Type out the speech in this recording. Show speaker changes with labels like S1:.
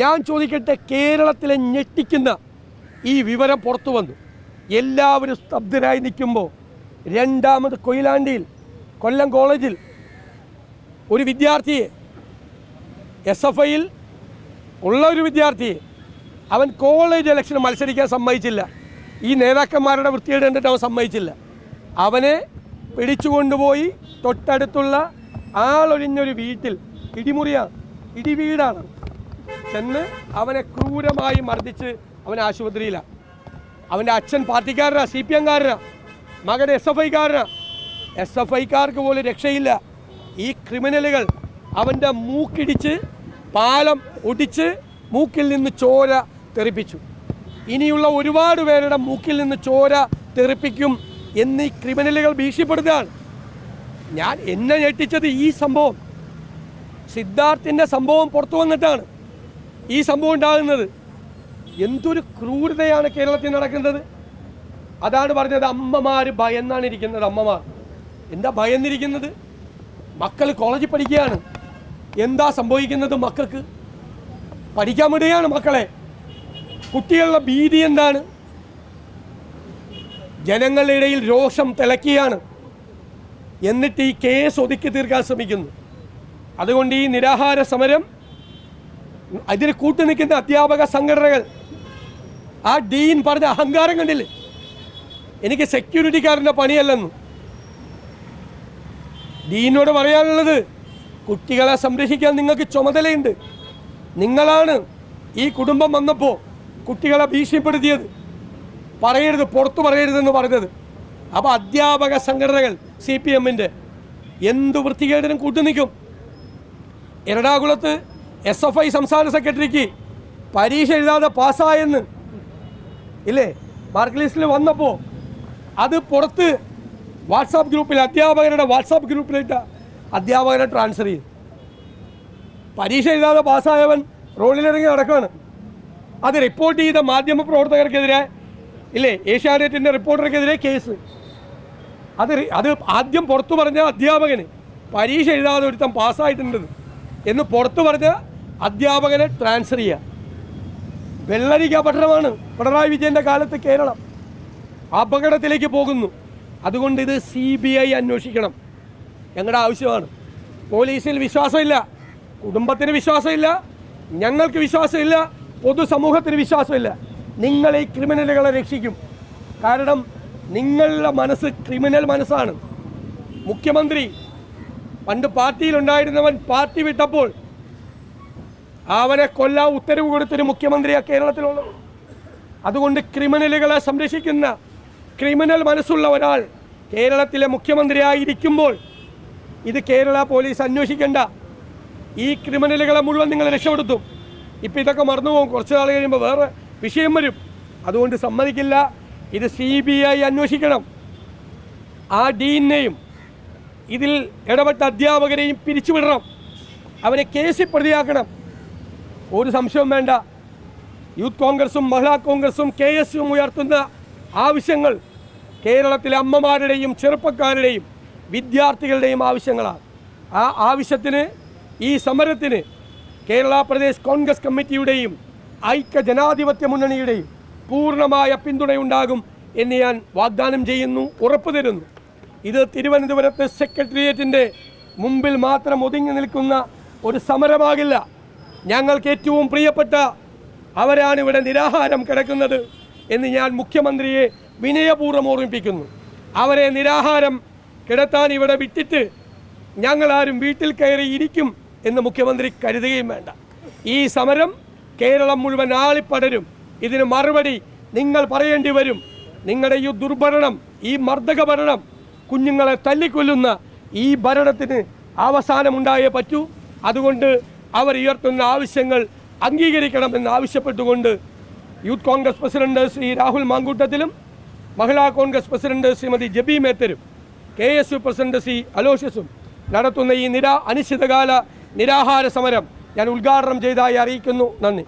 S1: ഞാൻ ചോദിക്കട്ടെ, കേരളത്തിലെ ഞെട്ടിക്കുന്ന ഈ വിവരം പുറത്തു വന്നു. എല്ലാവരും സ്തബ്ധരായി നിൽക്കുമ്പോൾ രണ്ടാമത് കൊയിലാണ്ടിയിൽ കൊല്ലം കോളേജിൽ ഒരു വിദ്യാർത്ഥിയെ, SFIയിൽ ഉള്ള ഒരു വിദ്യാർത്ഥിയെ, അവൻ കോളേജ് ഇലക്ഷന് മത്സരിക്കാൻ സമ്മതിച്ചില്ല. ഈ നേതാക്കന്മാരുടെ വൃത്തികേട് കണ്ടിട്ട് അവൻ സമ്മതിച്ചില്ല. അവനെ പിടിച്ചുകൊണ്ടുപോയി തൊട്ടടുത്തുള്ള ആളൊഴിഞ്ഞൊരു വീട്ടിൽ, ഇടിവീടാണ്, ചെന്ന് അവനെ ക്രൂരമായി മർദ്ദിച്ച് അവൻ ആശുപത്രിയിലാണ്. അവൻ്റെ അച്ഛൻ പാർട്ടിക്കാരനാണ്, CPM-കാരനാണ്, മകൻ SFIക്കാരനാണ്. SFIക്കാർക്ക് പോലും രക്ഷയില്ല. ഈ ക്രിമിനലുകൾ അവൻ്റെ മൂക്കിടിച്ച് പാലം ഒടിച്ച് മൂക്കിൽ നിന്ന് ചോര തെറിപ്പിച്ചു. ഇനിയുള്ള ഒരുപാട് പേരുടെ മൂക്കിൽ നിന്ന് ചോര തെറിപ്പിക്കും എന്ന് ഈ ക്രിമിനലുകൾ ഭീഷണിപ്പെടുത്തുകയാണ്. എന്നെ ഞെട്ടിച്ചത് ഈ സംഭവം, സിദ്ധാർത്ഥിൻ്റെ സംഭവം പുറത്തു വന്നിട്ടാണ് ഈ സംഭവം ഉണ്ടാകുന്നത്. എന്തൊരു ക്രൂരതയാണ് കേരളത്തിൽ നടക്കുന്നത്. അതാണ് പറഞ്ഞത്, അമ്മമാർ ഭയന്നാണ് ഇരിക്കുന്നത്. അമ്മമാർ എന്താ ഭയന്നിരിക്കുന്നത്? മക്കൾ കോളേജിൽ പഠിക്കുകയാണ്. എന്താ സംഭവിക്കുന്നത്? മക്കൾക്ക് പഠിക്കാൻ വിടുകയാണ് മക്കളെ. കുട്ടികളുടെ ഭീതി എന്താണ്? ജനങ്ങളുടെ ഇടയിൽ രോഷം തിളക്കിയാണ്. എന്നിട്ട് ഈ കേസ് ഒതുക്കി തീർക്കാൻ ശ്രമിക്കുന്നു. അതുകൊണ്ട് ഈ നിരാഹാര സമരം, അതിന് കൂട്ടുനിൽക്കുന്ന അധ്യാപക സംഘടനകൾ, ആ ഡീൻ പറഞ്ഞ അഹങ്കാരം കണ്ടില്ലേ? എനിക്ക് സെക്യൂരിറ്റിക്കാരൻ്റെ പണിയല്ലെന്ന്. ഡീനോട് പറയാനുള്ളത്, കുട്ടികളെ സംരക്ഷിക്കാൻ നിങ്ങൾക്ക് ചുമതലയുണ്ട്. നിങ്ങളാണ് ഈ കുടുംബം വന്നപ്പോൾ കുട്ടികളെ ഭീഷണിപ്പെടുത്തിയത്. പറയരുത്, പുറത്തു പറയരുതെന്ന് പറഞ്ഞത്. അപ്പോൾ അധ്യാപക സംഘടനകൾ CPM-ൻ്റെ എന്തു വൃത്തികേടിനും കൂട്ടുനിൽക്കും. എറണാകുളത്ത് SFI സംസ്ഥാന സെക്രട്ടറിക്ക് പരീക്ഷ എഴുതാതെ പാസ്സായെന്ന് ഇല്ലേ മാർക്ക് ലിസ്റ്റിൽ വന്നപ്പോൾ അത് പുറത്ത് വാട്സാപ്പ് ഗ്രൂപ്പിൽ, അധ്യാപകരുടെ വാട്സാപ്പ് ഗ്രൂപ്പിലിട്ട അധ്യാപകനെ ട്രാൻസ്ഫർ ചെയ്തു. പരീക്ഷ എഴുതാതെ പാസ്സായവൻ റോഡിലിറങ്ങി നടക്കുകയാണ്. അത് റിപ്പോർട്ട് ചെയ്ത മാധ്യമ പ്രവർത്തകർക്കെതിരെ ഇല്ലേ, ഏഷ്യാനെറ്റിൻ്റെ റിപ്പോർട്ടർക്കെതിരെ കേസ്. അത് ആദ്യം പുറത്തു പറഞ്ഞ അധ്യാപകന് പരീക്ഷ എഴുതാതെ ഒരുത്തം പാസ്സായിട്ടുണ്ടെന്ന് എന്ന് പുറത്തു പറഞ്ഞ അധ്യാപകനെ ട്രാൻസ്ഫർ ചെയ്യുക. വെള്ളരിക്ക പട്ടണമാണ് പിണറായി വിജയൻ്റെ കാലത്ത് കേരളം. അപകടത്തിലേക്ക് പോകുന്നു. അതുകൊണ്ട് ഇത് CBI അന്വേഷിക്കണം. ഞങ്ങളുടെ ആവശ്യമാണ്. പോലീസിൽ വിശ്വാസമില്ല, കുടുംബത്തിന് വിശ്വാസമില്ല, ഞങ്ങൾക്ക് വിശ്വാസമില്ല, പൊതുസമൂഹത്തിന് വിശ്വാസമില്ല. നിങ്ങൾ ഈ ക്രിമിനലുകളെ രക്ഷിക്കും. കാരണം നിങ്ങളുടെ മനസ്സ് ക്രിമിനൽ മനസ്സാണ്. മുഖ്യമന്ത്രി പണ്ട് പാർട്ടിയിലുണ്ടായിരുന്നവൻ പാർട്ടി വിട്ടപ്പോൾ അവനെ കൊല്ലാൻ ഉത്തരവ് കൊടുത്തൊരു മുഖ്യമന്ത്രിയാണ് കേരളത്തിലുള്ളത്. അതുകൊണ്ട് ക്രിമിനലുകളെ സംരക്ഷിക്കുന്ന ക്രിമിനൽ മനസ്സുള്ള ഒരാൾ കേരളത്തിലെ മുഖ്യമന്ത്രിയായിരിക്കുമ്പോൾ ഇത് കേരള പോലീസ് അന്വേഷിക്കേണ്ട. ഈ ക്രിമിനലുകളെ മുഴുവൻ നിങ്ങൾ രക്ഷപ്പെടുത്തും. ഇപ്പം ഇതൊക്കെ മറന്നുപോകും. കുറച്ച് നാൾ കഴിയുമ്പോൾ വേറെ വിഷയം വരും. അതുകൊണ്ട് സമ്മതിക്കില്ല. ഇത് CBI അന്വേഷിക്കണം. ആ ഡീനെയും ഇതിൽ ഇടപെട്ട അധ്യാപകരെയും പിരിച്ചുവിടണം. അവരെ കേസിൽ പ്രതിയാക്കണം. ഒരു സംശയവും വേണ്ട. യൂത്ത് കോൺഗ്രസും മഹിളാ കോൺഗ്രസും KSUം ഉയർത്തുന്ന ആവശ്യങ്ങൾ കേരളത്തിലെ അമ്മമാരുടെയും ചെറുപ്പക്കാരുടെയും വിദ്യാർത്ഥികളുടെയും ആവശ്യങ്ങളാണ്. ആ ആവശ്യത്തിന്, ഈ സമരത്തിന് കേരള പ്രദേശ് കോൺഗ്രസ് കമ്മിറ്റിയുടെയും ഐക്യ ജനാധിപത്യ മുന്നണിയുടെയും പൂർണ്ണമായ പിന്തുണയുണ്ടാകും എന്ന് ഞാൻ വാഗ്ദാനം ചെയ്യുന്നു, ഉറപ്പു തരുന്നു. ഇത് തിരുവനന്തപുരത്ത് സെക്രട്ടേറിയറ്റിൻ്റെ മുമ്പിൽ മാത്രം ഒതുങ്ങി നിൽക്കുന്ന ഒരു സമരമാകില്ല. ഞങ്ങൾക്ക് ഏറ്റവും പ്രിയപ്പെട്ട അവരാണ് ഇവിടെ നിരാഹാരം കിടക്കുന്നത് എന്ന് ഞാൻ മുഖ്യമന്ത്രിയെ വിനയപൂർവ്വം ഓർമ്മിപ്പിക്കുന്നു. അവരെ നിരാഹാരം കിടത്താൻ ഇവിടെ വിട്ടിട്ട് ഞങ്ങളാരും വീട്ടിൽ കയറി ഇരിക്കും എന്ന് മുഖ്യമന്ത്രി കരുതുകയും വേണ്ട. ഈ സമരം കേരളം മുഴുവൻ ആളിപ്പടരും. ഇതിന് മറുപടി നിങ്ങൾ പറയേണ്ടി വരും. നിങ്ങളുടെ ഈ ദുർഭരണം, ഈ മർദ്ദക ഭരണം, കുഞ്ഞുങ്ങളെ തല്ലിക്കൊല്ലുന്ന ഈ ഭരണത്തിന് അവസാനമുണ്ടായേ പറ്റൂ. അതുകൊണ്ട് അവർ ഉയർത്തുന്ന ആവശ്യങ്ങൾ അംഗീകരിക്കണമെന്ന് ആവശ്യപ്പെട്ടുകൊണ്ട് youth Congress president Shri Rahul മാങ്കൂട്ടത്തിലും മഹിളാ കോൺഗ്രസ് പ്രസിഡന്റ് ശ്രീമതി ജബി മേത്തരും KSU പ്രസിഡന്റ് ശ്രീ അലോഷ്യസും നടത്തുന്ന ഈ അനിശ്ചിതകാല നിരാഹാര സമരം ഞാൻ ഉദ്ഘാടനം ചെയ്തതായി അറിയിക്കുന്നു. നന്ദി.